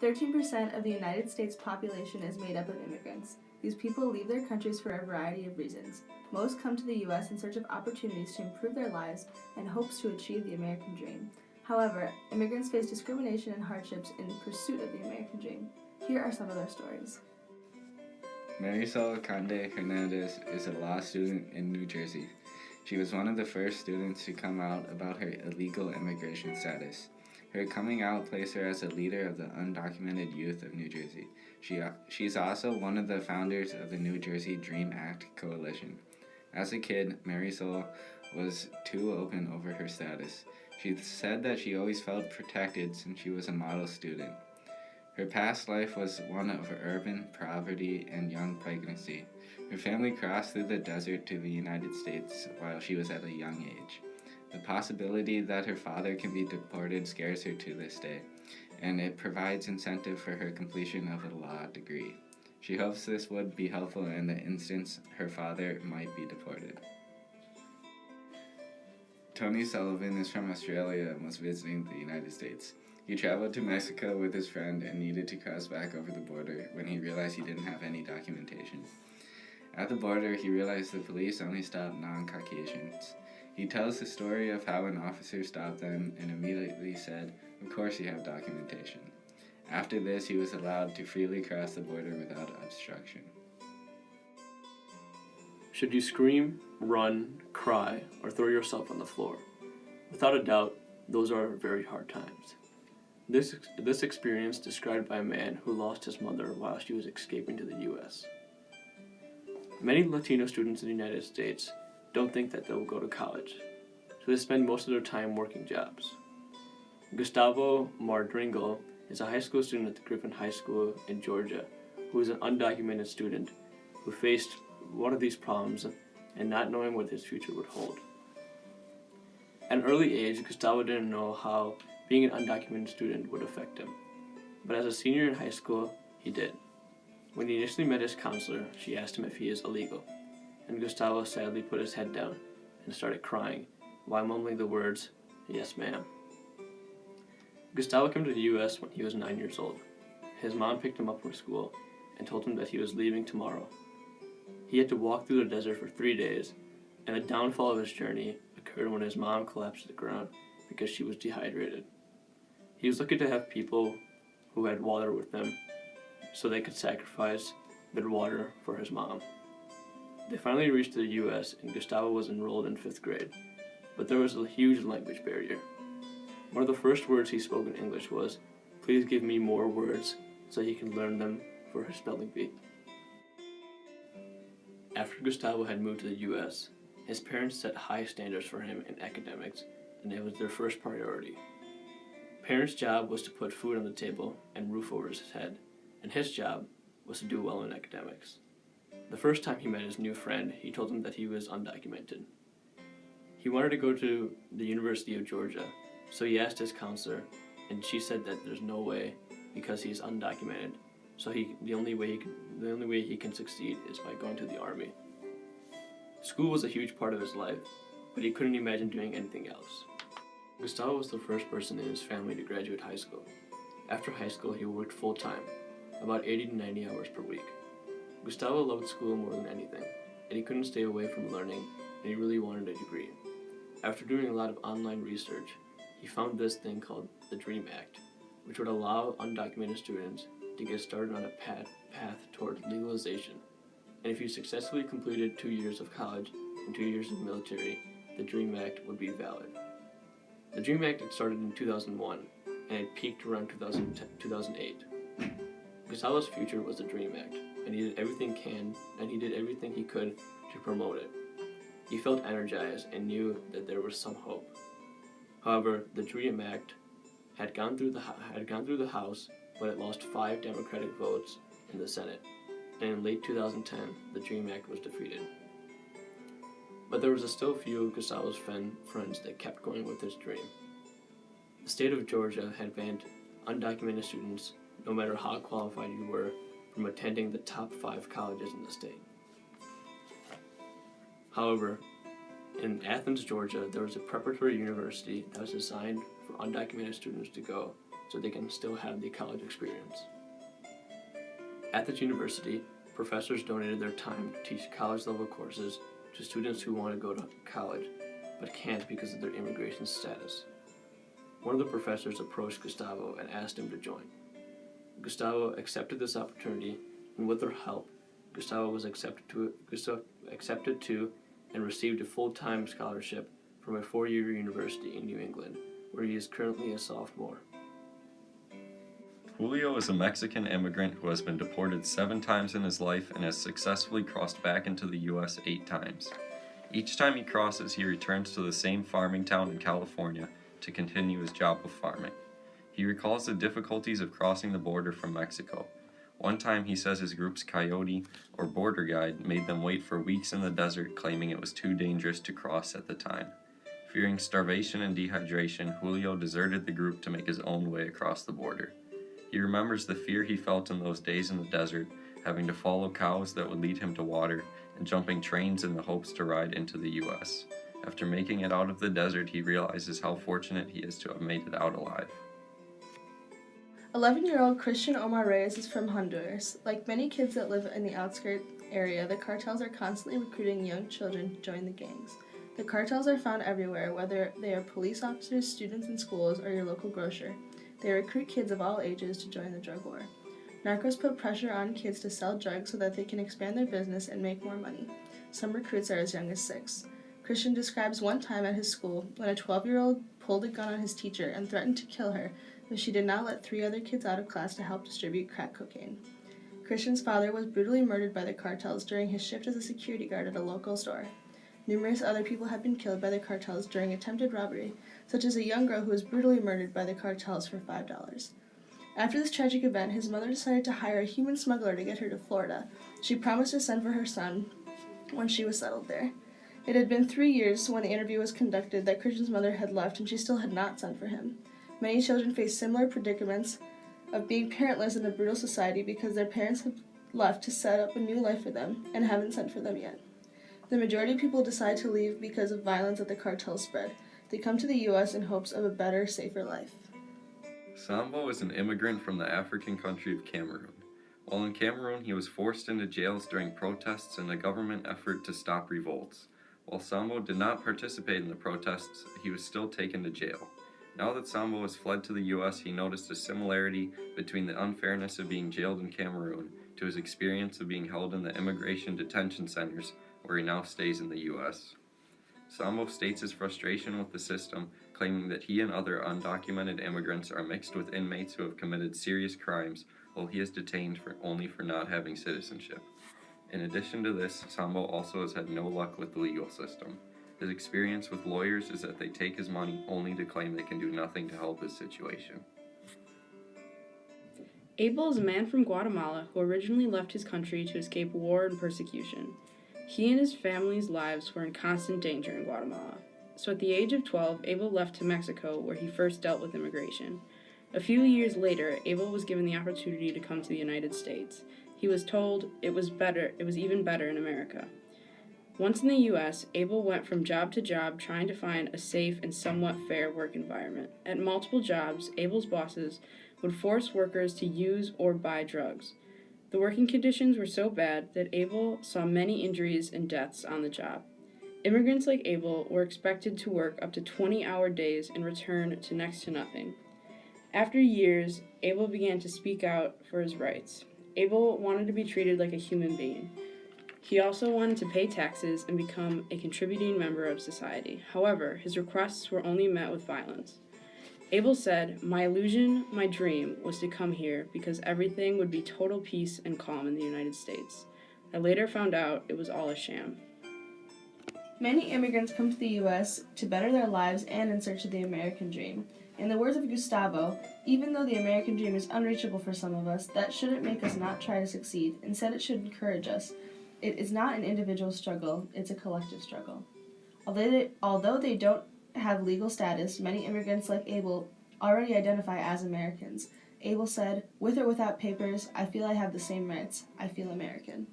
13% of the United States population is made up of immigrants. These people leave their countries for a variety of reasons. Most come to the U.S. in search of opportunities to improve their lives and hopes to achieve the American dream. However, immigrants face discrimination and hardships in pursuit of the American dream. Here are some of their stories. Marisol Conde Hernandez is a law student in New Jersey. She was one of the first students to come out about her illegal immigration status. Her coming out placed her as a leader of the undocumented youth of New Jersey. She's also one of the founders of the New Jersey Dream Act Coalition. As a kid, Marisol was too open over her status. She said that she always felt protected since she was a model student. Her past life was one of urban poverty and young pregnancy. Her family crossed through the desert to the United States while she was at a young age. The possibility that her father can be deported scares her to this day, and it provides incentive for her completion of a law degree. She hopes this would be helpful in the instance her father might be deported. Tony Sullivan is from Australia and was visiting the United States. He traveled to Mexico with his friend and needed to cross back over the border when he realized he didn't have any documentation. At the border, he realized the police only stopped non-Caucasians. He tells the story of how an officer stopped them and immediately said, "Of course you have documentation." After this, he was allowed to freely cross the border without obstruction. Should you scream, run, cry, or throw yourself on the floor? Without a doubt, those are very hard times. This experience described by a man who lost his mother while she was escaping to the U.S. Many Latino students in the United States don't think that they'll go to college, so they spend most of their time working jobs. Gustavo Mardringal is a high school student at the Griffin High School in Georgia who is an undocumented student who faced one of these problems and not knowing what his future would hold. At an early age, Gustavo didn't know how being an undocumented student would affect him, but as a senior in high school, he did. When he initially met his counselor, she asked him if he is illegal, and Gustavo sadly put his head down and started crying while mumbling the words, "Yes, ma'am." Gustavo came to the U.S. when he was 9 years old. His mom picked him up from school and told him that he was leaving tomorrow. He had to walk through the desert for 3 days, and the downfall of his journey occurred when his mom collapsed to the ground because she was dehydrated. He was lucky to have people who had water with them so they could sacrifice their water for his mom. They finally reached the U.S. and Gustavo was enrolled in 5th grade, but there was a huge language barrier. One of the first words he spoke in English was, "Please give me more words so he can learn them for his spelling bee." After Gustavo had moved to the U.S., his parents set high standards for him in academics, and it was their first priority. Parents' job was to put food on the table and roof over his head, and his job was to do well in academics. The first time he met his new friend, he told him that he was undocumented. He wanted to go to the University of Georgia, so he asked his counselor, and she said that there's no way because he's undocumented. So the only way he can succeed is by going to the army. School was a huge part of his life, but he couldn't imagine doing anything else. Gustavo was the first person in his family to graduate high school. After high school, he worked full-time, about 80 to 90 hours per week. Gustavo loved school more than anything, and he couldn't stay away from learning, and he really wanted a degree. After doing a lot of online research, he found this thing called the Dream Act, which would allow undocumented students to get started on a path toward legalization. And if you successfully completed 2 years of college and 2 years of military, the Dream Act would be valid. The Dream Act had started in 2001, and it peaked around 2008. Gustavo's future was the Dream Act, and he did everything he could to promote it. He felt energized and knew that there was some hope. However, the Dream Act had gone through the House, but it lost 5 Democratic votes in the Senate, and in late 2010, the Dream Act was defeated. But there was still a few of Gustavo's friends that kept going with his dream. The state of Georgia had banned undocumented students, no matter how qualified you were, from attending the top 5 colleges in the state. However, in Athens, Georgia, there was a preparatory university that was designed for undocumented students to go so they can still have the college experience. At this university, professors donated their time to teach college-level courses to students who want to go to college but can't because of their immigration status. One of the professors approached Gustavo and asked him to join. Gustavo accepted this opportunity, and with their help, Gustavo was accepted to and received a full-time scholarship from a 4-year university in New England, where he is currently a sophomore. Julio is a Mexican immigrant who has been deported 7 times in his life and has successfully crossed back into the U.S. 8 times. Each time he crosses, he returns to the same farming town in California to continue his job of farming. He recalls the difficulties of crossing the border from Mexico. One time he says his group's coyote, or border guide, made them wait for weeks in the desert, claiming it was too dangerous to cross at the time. Fearing starvation and dehydration, Julio deserted the group to make his own way across the border. He remembers the fear he felt in those days in the desert, having to follow cows that would lead him to water, and jumping trains in the hopes to ride into the U.S. After making it out of the desert, he realizes how fortunate he is to have made it out alive. 11-year-old Christian Omar Reyes is from Honduras. Like many kids that live in the outskirt area, the cartels are constantly recruiting young children to join the gangs. The cartels are found everywhere, whether they are police officers, students in schools, or your local grocer. They recruit kids of all ages to join the drug war. Narcos put pressure on kids to sell drugs so that they can expand their business and make more money. Some recruits are as young as 6. Christian describes one time at his school when a 12-year-old pulled a gun on his teacher and threatened to kill her if she did not let 3 other kids out of class to help distribute crack cocaine. Christian's father was brutally murdered by the cartels during his shift as a security guard at a local store. Numerous other people have been killed by the cartels during attempted robbery, such as a young girl who was brutally murdered by the cartels for $5. After this tragic event, his mother decided to hire a human smuggler to get her to Florida. She promised to send for her son when she was settled there. It had been 3 years when the interview was conducted that Christian's mother had left and she still had not sent for him. Many children face similar predicaments of being parentless in a brutal society because their parents have left to set up a new life for them and haven't sent for them yet. The majority of people decide to leave because of violence that the cartels spread. They come to the U.S. in hopes of a better, safer life. Sambo is an immigrant from the African country of Cameroon. While in Cameroon, he was forced into jails during protests in a government effort to stop revolts. While Sambo did not participate in the protests, he was still taken to jail. Now that Sambo has fled to the U.S., he noticed a similarity between the unfairness of being jailed in Cameroon to his experience of being held in the immigration detention centers where he now stays in the U.S. Sambo states his frustration with the system, claiming that he and other undocumented immigrants are mixed with inmates who have committed serious crimes while he is detained only for not having citizenship. In addition to this, Sambo also has had no luck with the legal system. His experience with lawyers is that they take his money only to claim they can do nothing to help his situation. Abel is a man from Guatemala who originally left his country to escape war and persecution. He and his family's lives were in constant danger in Guatemala. So at the age of 12, Abel left to Mexico, where he first dealt with immigration. A few years later, Abel was given the opportunity to come to the United States. He was told it was even better in America. Once in the U.S., Abel went from job to job trying to find a safe and somewhat fair work environment. At multiple jobs, Abel's bosses would force workers to use or buy drugs. The working conditions were so bad that Abel saw many injuries and deaths on the job. Immigrants like Abel were expected to work up to 20-hour days and return to next to nothing. After years, Abel began to speak out for his rights. Abel wanted to be treated like a human being. He also wanted to pay taxes and become a contributing member of society. However, his requests were only met with violence. Abel said, "My illusion, my dream, was to come here because everything would be total peace and calm in the United States. I later found out it was all a sham." Many immigrants come to the U.S. to better their lives and in search of the American dream. In the words of Gustavo, even though the American dream is unreachable for some of us, that shouldn't make us not try to succeed. Instead, it should encourage us. It is not an individual struggle, it's a collective struggle. Although they don't have legal status, many immigrants like Abel already identify as Americans. Abel said, "With or without papers, I feel I have the same rights. I feel American."